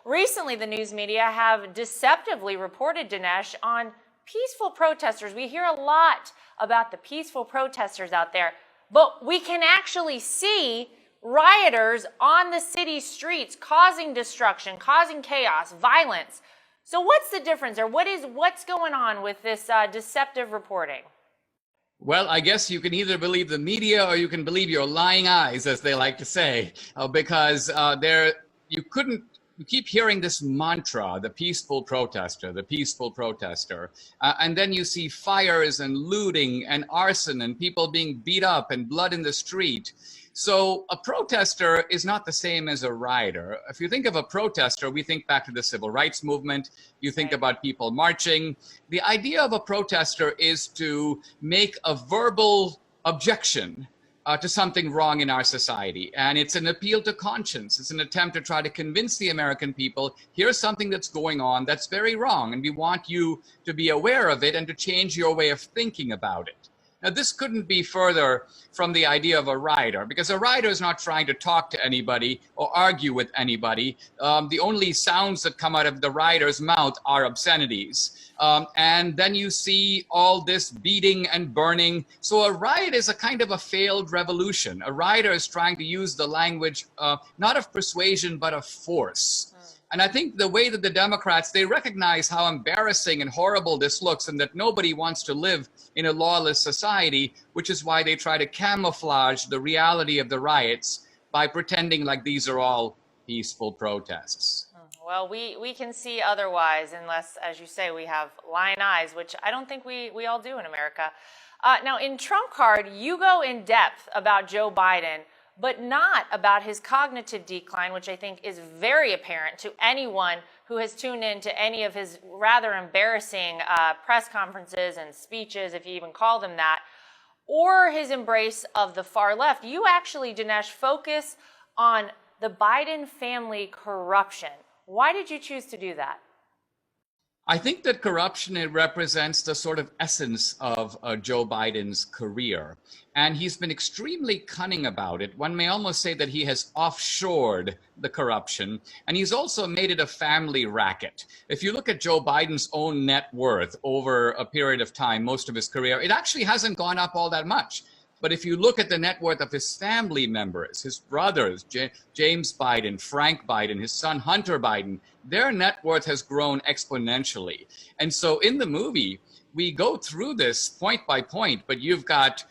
recently the news media have deceptively reported, Dinesh, on peaceful protesters. We hear a lot about the peaceful protesters out there, but we can actually see rioters on the city streets causing destruction, causing chaos, violence. So what's the difference, or what's going on with this deceptive reporting? Well, I guess you can either believe the media or you can believe your lying eyes, as they like to say, because you keep hearing this mantra, the peaceful protester, the peaceful protester. And then you see fires and looting and arson and people being beat up and blood in the street. So a protester is not the same as a rioter. If you think of a protester, we think back to the civil rights movement. You think about people marching. The idea of a protester is to make a verbal objection to something wrong in our society. And it's an appeal to conscience. It's an attempt to try to convince the American people, here's something that's going on that's very wrong, and we want you to be aware of it and to change your way of thinking about it. Now, this couldn't be further from the idea of a rioter, because a rioter is not trying to talk to anybody or argue with anybody. The only sounds that come out of the rioter's mouth are obscenities. And then you see all this beating and burning. So a riot is a kind of a failed revolution. A rioter is trying to use the language not of persuasion, but of force. And I think the way that the Democrats, they recognize how embarrassing and horrible this looks and that nobody wants to live in a lawless society, which is why they try to camouflage the reality of the riots by pretending like these are all peaceful protests. Well, we can see otherwise unless, as you say, we have lying eyes, which I don't think we all do in America. Now, in Trump Card, you go in depth about Joe Biden, but not about his cognitive decline, which I think is very apparent to anyone who has tuned in to any of his rather embarrassing press conferences and speeches, if you even call them that, or his embrace of the far left. You actually, Dinesh, focus on the Biden family corruption. Why did you choose to do that? I think that corruption, it represents the sort of essence of Joe Biden's career. And he's been extremely cunning about it. One may almost say that he has offshored the corruption, and he's also made it a family racket. If you look at Joe Biden's own net worth over a period of time, most of his career, it actually hasn't gone up all that much. But if you look at the net worth of his family members, his brothers, James Biden, Frank Biden, his son Hunter Biden, their net worth has grown exponentially. And so in the movie, we go through this point by point, but you've got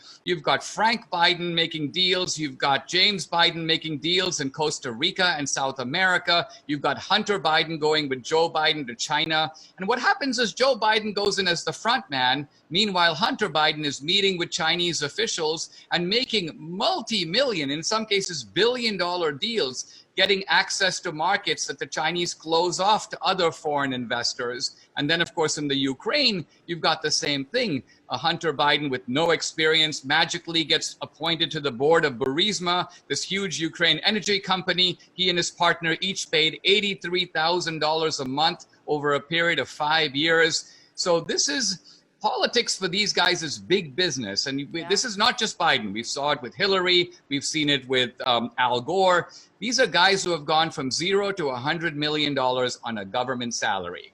Frank Biden making deals, you've got James Biden making deals in Costa Rica and South America, you've got Hunter Biden going with Joe Biden to China. And what happens is Joe Biden goes in as the front man. Meanwhile, Hunter Biden is meeting with Chinese officials and making multi-million, in some cases billion-dollar deals, getting access to markets that the Chinese close off to other foreign investors. And then, of course, in the Ukraine, you've got the same thing. Hunter Biden, with no experience, magically gets appointed to the board of Burisma, this huge Ukraine energy company. He and his partner each paid $83,000 a month over a period of 5 years. So this is... Politics for these guys is big business. And this is not just Biden. We saw it with Hillary. We've seen it with Al Gore. These are guys who have gone from $0 to $100 million on a government salary.